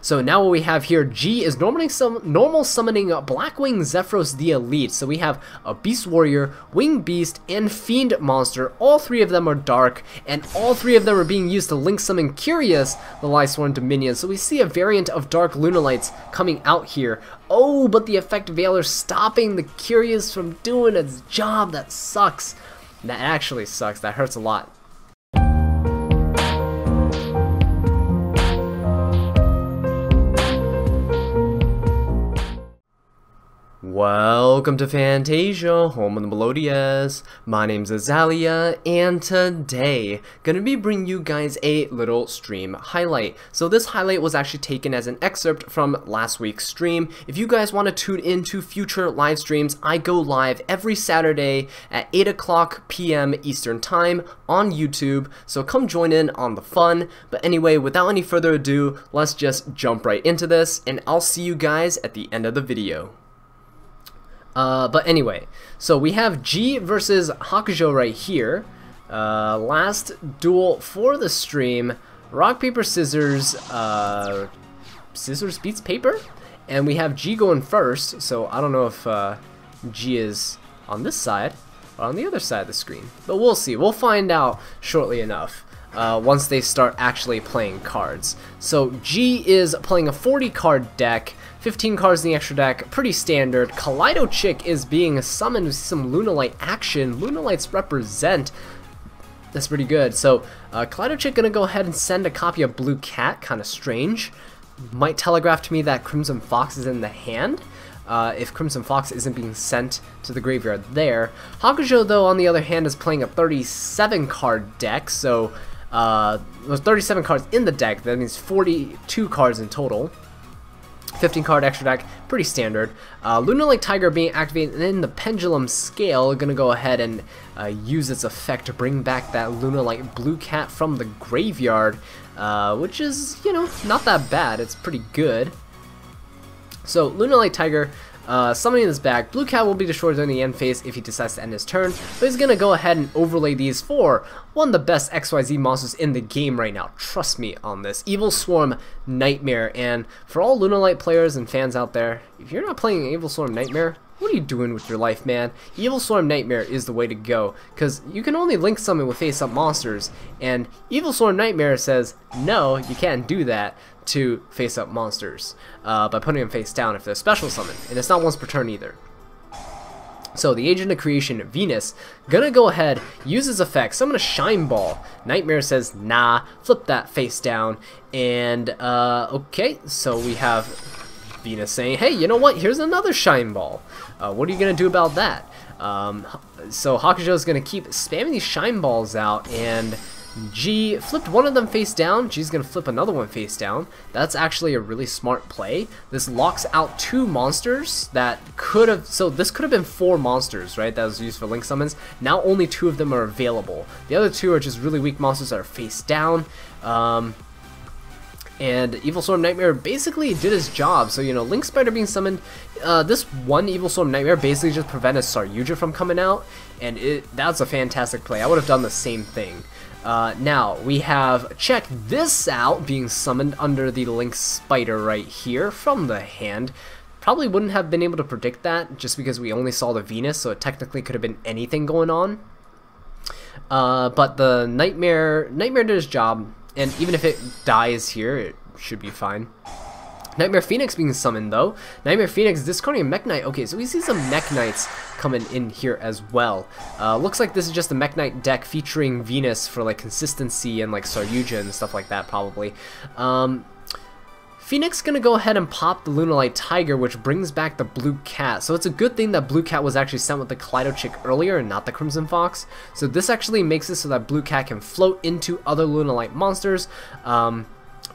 So now what we have here, G is normal summoning Blackwing Zephyros the Elite. So we have a Beast Warrior, Winged Beast, and Fiend Monster. All three of them are dark, and all three of them are being used to link summon Curious, the Lightsworn Dominion. So we see a variant of Dark Lunalights coming out here. Oh, but the effect Veiler stopping the Curious from doing its job. That sucks. That actually sucks. That hurts a lot. Welcome to Fantasia, home of the Melodias. My name's Azallea, and today, gonna be bringing you guys a little stream highlight. So this highlight was actually taken as an excerpt from last week's stream. If you guys want to tune into future live streams, I go live every Saturday at 8 o'clock p.m. Eastern Time on YouTube, so come join in on the fun. But anyway, without any further ado, let's just jump right into this, and I'll see you guys at the end of the video. But anyway, so we have G versus Hakuzho right here. Last duel for the stream. Rock, paper, scissors. Scissors beats paper. And we have G going first. So I don't know if G is on this side or on the other side of the screen. But we'll see. We'll find out shortly enough. Once they start actually playing cards. So G is playing a 40 card deck. 15 cards in the extra deck, pretty standard. Kaleido Chick is being summoned with some Lunalight action. Lunalights represent. That's pretty good. So Kaleido Chick gonna go ahead and send a copy of Blue Cat, kind of strange. Might telegraph to me that Crimson Fox is in the hand. If Crimson Fox isn't being sent to the graveyard there. Hakuzho, though, on the other hand, is playing a 37 card deck. So there's 37 cards in the deck. That means 42 cards in total. 15 card extra deck, pretty standard. Lunalight Tiger being activated in the Pendulum Scale, gonna go ahead and use its effect to bring back that Lunalight Blue Cat from the graveyard, which is, you know, not that bad. It's pretty good. So Lunalight Tiger summoning this back. Blue Cat will be destroyed during the end phase if he decides to end his turn, but he's gonna go ahead and overlay these for one of the best XYZ monsters in the game right now. Trust me on this. Evil Swarm Nightmare. And for all Lunalight players and fans out there, if you're not playing Evil Swarm Nightmare, what are you doing with your life, man? Evil Swarm Nightmare is the way to go, because you can only link summon with face-up monsters, and Evil Swarm Nightmare says, no, you can't do that to face-up monsters by putting them face down if they're special summon, and it's not once per turn either. So the Agent of Creation, Venus, gonna go ahead, use his effect, summon a Shine Ball. Nightmare says, nah, flip that face down, and okay, so we have Venus saying, hey, you know what, here's another Shine Ball. What are you gonna do about that? So Hakuzho is gonna keep spamming these Shine Balls out, and G flipped one of them face down. G's gonna flip another one face down. That's actually a really smart play. This locks out two monsters that could have, so this could have been 4 monsters, right, that was used for link summons. Now only 2 of them are available. The other 2 are just really weak monsters that are face down. And Evil Swarm Nightmare basically did his job. So, you know, Link Spider being summoned, this one Evil Swarm Nightmare basically just prevented Saryuja from coming out, and that's a fantastic play. I would have done the same thing. Now, we have, check this out, being summoned under the Link Spider right here from the hand. Probably wouldn't have been able to predict that, just because we only saw the Venus, so it technically could have been anything going on. But the Nightmare did his job, and even if it dies here, it should be fine. Nightmare Phoenix being summoned, though. Nightmare Phoenix discarding a Mekk-Knight. Okay, so we see some Mekk-Knights coming in here as well. Looks like this is just a Mekk-Knight deck featuring Venus for like consistency and like Saryuja and stuff like that, probably. Phoenix gonna go ahead and pop the Lunalight Tiger, which brings back the Blue Cat. So it's a good thing that Blue Cat was actually sent with the Kaleido Chick earlier and not the Crimson Fox. So this actually makes it so that Blue Cat can float into other Lunalight monsters.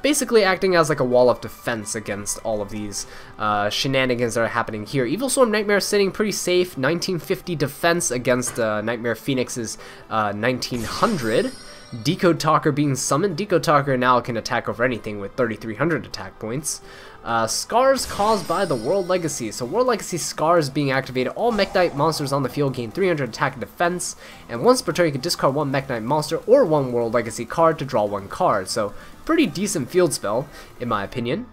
Basically acting as like a wall of defense against all of these shenanigans that are happening here. Evil Swarm Nightmare sitting pretty safe, 1950 defense against Nightmare Phoenix's 1900. Decode Talker being summoned. Decode Talker now can attack over anything with 3,300 attack points. Scars caused by the World Legacy. So World Legacy Scars being activated. All Mekk-Knight monsters on the field gain 300 attack and defense. And once per turn you can discard one Mekk-Knight monster or one World Legacy card to draw one card. So pretty decent field spell, in my opinion.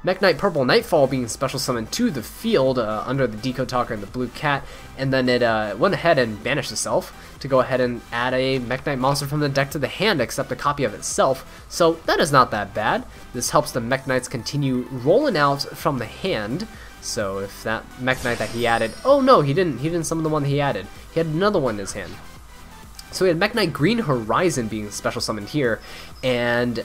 Mekk-Knight Purple Nightfall being special summoned to the field under the Deco Talker and the Blue Cat, and then it went ahead and banished itself to go ahead and add a Mekk-Knight monster from the deck to the hand, except a copy of itself. So that is not that bad. This helps the Mekk-Knights continue rolling out from the hand. So if that Mekk-Knight that he added, oh no, he didn't summon the one that he added. He had another one in his hand. So we had Mekk-Knight Green Horizon being special summoned here, and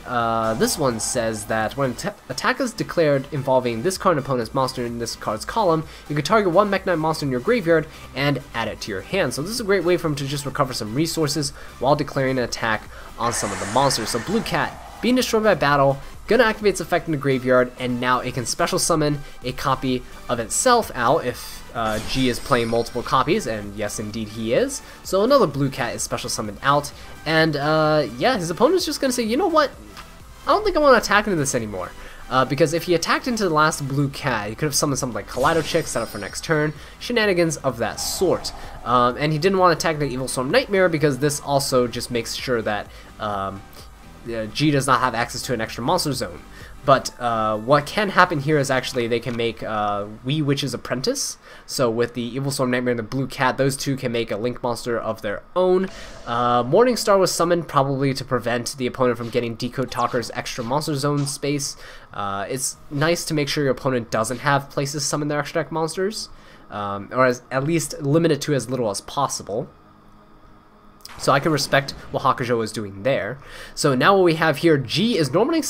this one says that when attack is declared involving this card and opponent's monster in this card's column, you can target one Mekk-Knight monster in your graveyard and add it to your hand. So this is a great way for him to just recover some resources while declaring an attack on some of the monsters. So Blue Cat being destroyed by battle, gonna activate its effect in the graveyard, and now it can special summon a copy of itself out if G is playing multiple copies, and yes, indeed he is. So another Blue Cat is special summoned out, and yeah, his opponent's just gonna say, you know what, I don't think I want to attack into this anymore. Because if he attacked into the last Blue Cat, he could have summoned something like Kaleido Chick, set up for next turn, shenanigans of that sort. And he didn't want to attack the Evil Storm Nightmare because this also just makes sure that G does not have access to an extra monster zone. But what can happen here is actually they can make Wee Witch's Apprentice. So with the Evil Storm Nightmare and the Blue Cat, those two can make a Link monster of their own. Morningstar was summoned probably to prevent the opponent from getting Decode Talker's extra monster zone space. It's nice to make sure your opponent doesn't have places to summon their extra deck monsters, or at least limit it to as little as possible. So I can respect what Hakuzho is doing there. So now what we have here, G is normal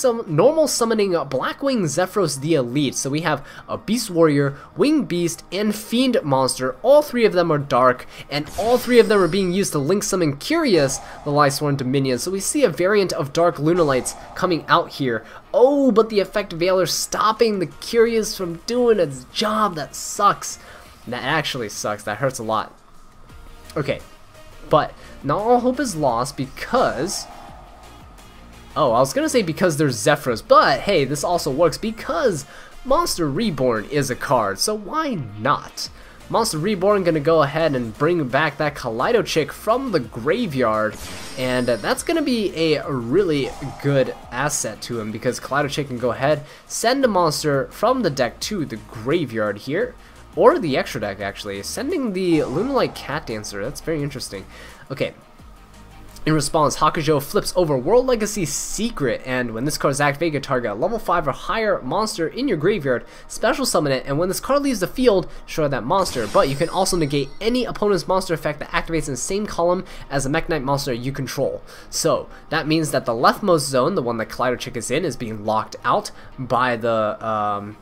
summoning Blackwing Zephyros the Elite. So we have a Beast Warrior, Winged Beast, and Fiend monster. All three of them are dark, and all three of them are being used to link summon Curious, the Lightsworn Dominion. So we see a variant of Dark Lunalights coming out here. Oh, but the effect Veiler stopping the Curious from doing its job. That sucks. That actually sucks. That hurts a lot. Okay. But not all hope is lost because... Oh, I was going to say because there's Zephyros, but hey, this also works because Monster Reborn is a card, so why not? Monster Reborn going to go ahead and bring back that Kaleido Chick from the graveyard, and that's going to be a really good asset to him because Kaleido Chick can go ahead, send a monster from the deck to the graveyard here. Or the extra deck, actually. Sending the Lunalight Cat Dancer. That's very interesting. Okay. In response, Hakuzho flips over World Legacy Secret, and when this card is activated, you target a level 5 or higher monster in your graveyard, special summon it, and when this card leaves the field, destroy that monster. But you can also negate any opponent's monster effect that activates in the same column as a Mekk-Knight monster you control. So, that means that the leftmost zone, the one that Kaleido Chick is in, is being locked out by the...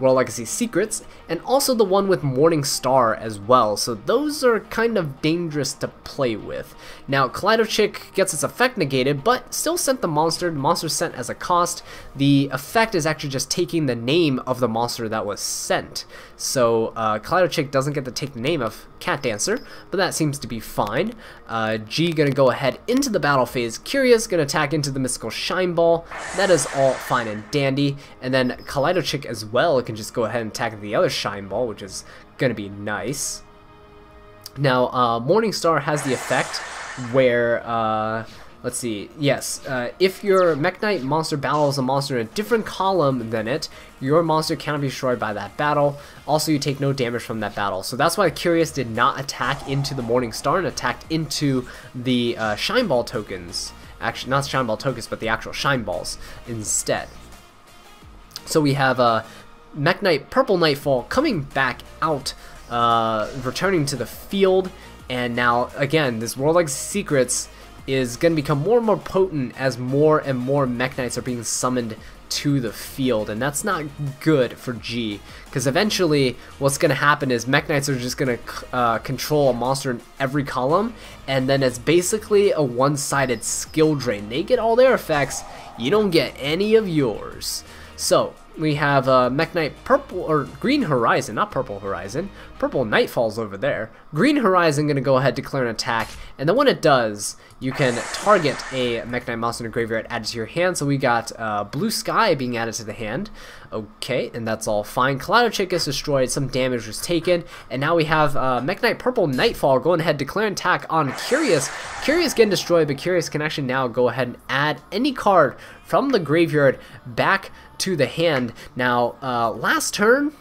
World Legacy Secrets, and also the one with Morningstar as well, so those are kind of dangerous to play with. Now, Kaleido Chick gets its effect negated, but still sent the monster sent as a cost. The effect is actually just taking the name of the monster that was sent. So, Kaleido Chick doesn't get to take the name of Cat Dancer, but that seems to be fine. G gonna go ahead into the battle phase. Curious gonna attack into the Mystical Shine Ball. That is all fine and dandy. And then Kaleido Chick as well can just go ahead and attack the other Shine Ball, which is gonna be nice. Now, Morningstar has the effect where, let's see, yes, if your Mekk-Knight monster battles a monster in a different column than it, your monster cannot be destroyed by that battle. Also, you take no damage from that battle. So that's why Curious did not attack into the Morningstar and attacked into the Shine Ball tokens. Actually, not Shine Ball tokens, but the actual Shine Balls instead. So we have Mekk-Knight Purple Nightfall coming back out, returning to the field, and now, again, this World Legacy Secrets is going to become more and more potent as more and more Mekk-Knights are being summoned to the field, and that's not good for G, because eventually what's going to happen is Mekk-Knights are just going to control a monster in every column, and then it's basically a one-sided skill drain. They get all their effects, you don't get any of yours. So, we have Mekk-Knight Purple, or Green Horizon, not Purple Horizon. Purple Nightfall's over there. Green Horizon gonna go ahead, declare an attack, and then when it does, you can target a Mekk-Knight monster in the graveyard added to your hand. So we got Blue Sky being added to the hand. Okay, and that's all fine. Kaleido Chick is destroyed, some damage was taken, and now we have Mekk-Knight Purple Nightfall going ahead, declare an attack on Curious. Curious getting destroyed, but Curious can actually now go ahead and add any card from the graveyard back to the hand. Now, last turn,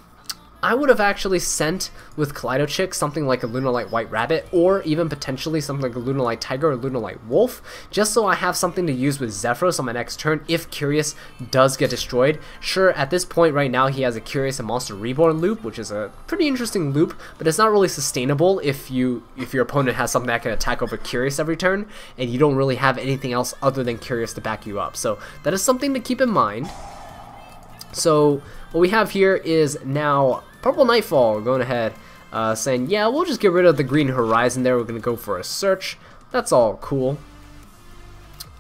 I would have actually sent with Kaleido something like a Lunalight White Rabbit, or even potentially something like a Lunalight Tiger or Lunalight Wolf, just so I have something to use with Zephyros on my next turn if Curious does get destroyed. Sure, at this point right now he has a Curious and Monster Reborn loop, which is a pretty interesting loop, but it's not really sustainable if your opponent has something that can attack over Curious every turn, and you don't really have anything else other than Curious to back you up. So that is something to keep in mind. So what we have here is now Purple Nightfall going ahead, saying, yeah, we'll just get rid of the Green Horizon there. We're going to go for a search. That's all cool.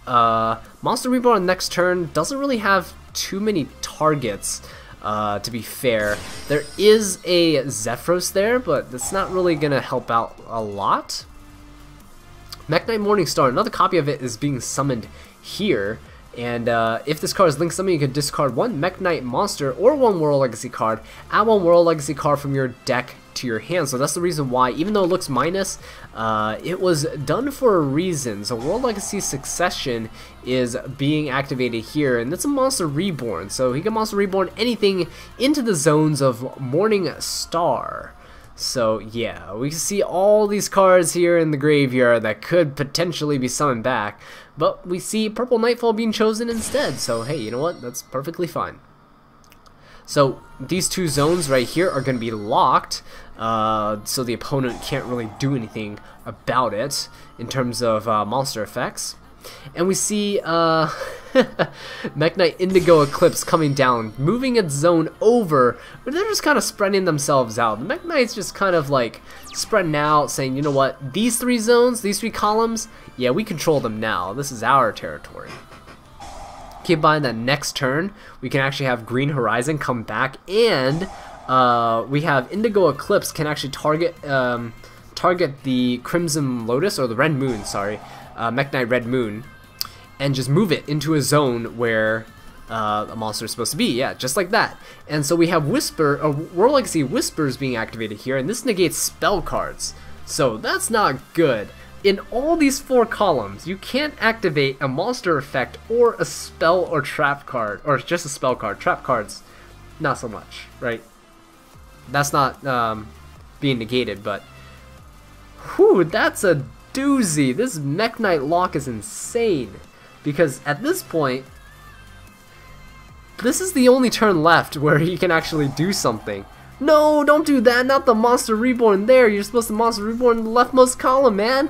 Monster Reborn next turn doesn't really have too many targets, to be fair. There is a Zephyros there, but that's not really going to help out a lot. Mekk-Knight Morningstar, another copy of it is being summoned here. And if this card is Link Summon, you can discard one Mekk-Knight monster or one World Legacy card, add one World Legacy card from your deck to your hand. So that's the reason why, even though it looks minus, it was done for a reason. So World Legacy Succession is being activated here, and it's a Monster Reborn. So he can Monster Reborn anything into the zones of Morning Star. So yeah, we can see all these cards here in the graveyard that could potentially be summoned back, but we see Purple Nightfall being chosen instead, so hey, you know what, that's perfectly fine. So these two zones right here are going to be locked, so the opponent can't really do anything about it in terms of monster effects. And we see Mekk-Knight Indigo Eclipse coming down, moving its zone over, but they're just kind of spreading themselves out. The Mekk-Knight's just kind of like spreading out, saying, you know what, these three zones, these three columns, yeah, we control them now. This is our territory. Keep in mind that next turn, we can actually have Green Horizon come back, and we have Indigo Eclipse can actually target the Crimson Lotus, or the Red Moon, sorry, Mekk-Knight Red Moon, and just move it into a zone where a monster is supposed to be. Yeah, just like that. And so we have World Legacy Whispers being activated here, and this negates spell cards. So that's not good. In all these four columns, you can't activate a monster effect or a spell or trap card, or just a spell card. Trap cards, not so much, right? That's not being negated, but whew, that's a doozy. This Mekk-Knight lock is insane, because at this point, this is the only turn left where he can actually do something. No, don't do that, not the Monster Reborn there. You're supposed to Monster Reborn in the leftmost column, man.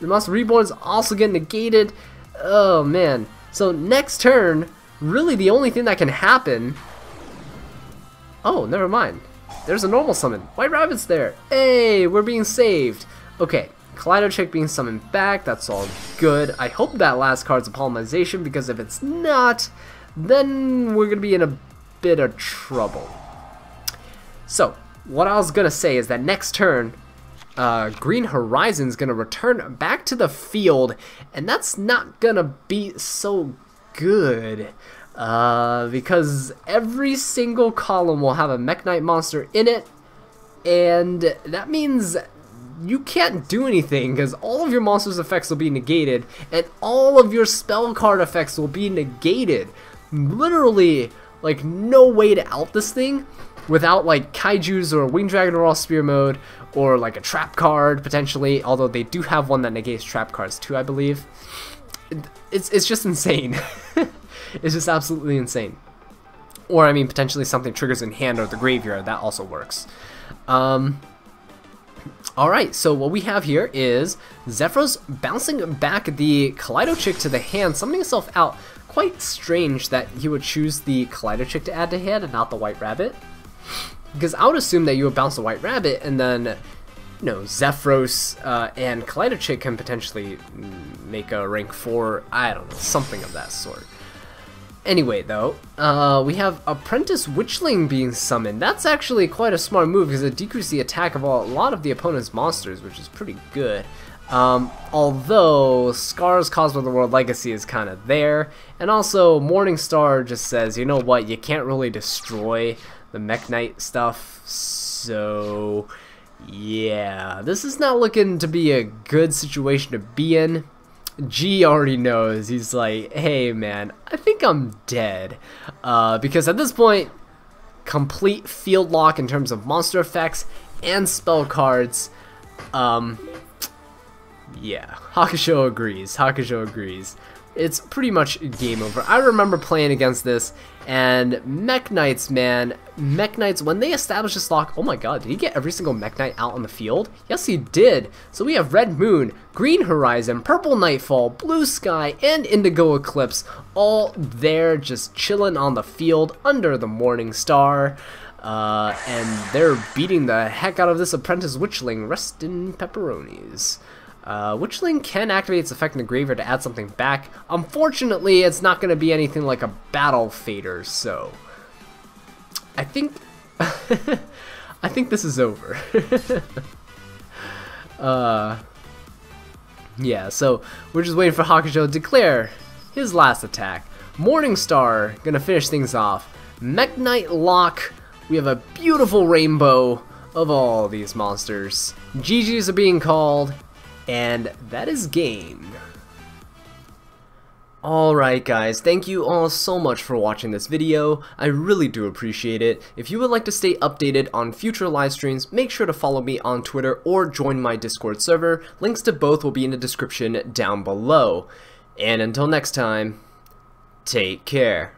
The Monster Reborn is also getting negated. Oh, man. So next turn, really the only thing that can happen... Oh, never mind. There's a normal summon. White Rabbit's there. Hey, we're being saved. Okay. Kaleido being summoned back, that's all good. I hope that last card's a Polymerization, because if it's not, then we're going to be in a bit of trouble. So, what I was going to say is that next turn, Green Horizon's going to return back to the field, and that's not going to be so good, because every single column will have a Mekk-Knight monster in it, and that means you can't do anything, because all of your monster's effects will be negated, and all of your spell card effects will be negated. Literally, like, no way to out this thing without, like, Kaijus or Winged Dragon or All Spear mode, or, like, a trap card, potentially, although they do have one that negates trap cards, too, I believe. It's just insane. It's just absolutely insane. Or, I mean, potentially something triggers in hand or the graveyard, that also works. Alright, so what we have here is Zephyros bouncing back the Kaleido to the hand, summoning himself out. Quite strange that he would choose the Kaleido to add to hand and not the White Rabbit. Because I would assume that you would bounce the White Rabbit, and then, you know, Zephyros and Kaleido can potentially make a rank 4, I don't know, something of that sort. Anyway, though, we have Apprentice Witchling being summoned. That's actually quite a smart move, because it decreases the attack of a lot of the opponent's monsters, which is pretty good. Although Scars caused by the World Legacy is kind of there, and also Morningstar just says, you know what, you can't really destroy the Mekk-Knight stuff, so yeah, this is not looking to be a good situation to be in. G already knows. He's like, hey man, I think I'm dead. Because at this point, complete field lock in terms of monster effects and spell cards. Yeah, Hakuzho agrees. Hakuzho agrees. It's pretty much game over. I remember playing against this, and Mekk-Knights, man. Mekk-Knights, when they established this lock, oh my god, did he get every single Mekk-Knight out on the field? Yes, he did. So we have Red Moon, Green Horizon, Purple Nightfall, Blue Sky, and Indigo Eclipse, all there just chilling on the field under the Morning Star. And they're beating the heck out of this Apprentice Witchling. Rest in pepperonis. Witchling can activate its effect in the graveyard to add something back. Unfortunately, it's not going to be anything like a Battle Fader, so I think I think this is over. Yeah, so we're just waiting for Hakuzho to declare his last attack. Morningstar gonna finish things off. Mekk-Knight lock. We have a beautiful rainbow of all these monsters. GGs are being called. And that is game. Alright guys, thank you all so much for watching this video. I really do appreciate it. If you would like to stay updated on future live streams, make sure to follow me on Twitter or join my Discord server. Links to both will be in the description down below. And until next time, take care.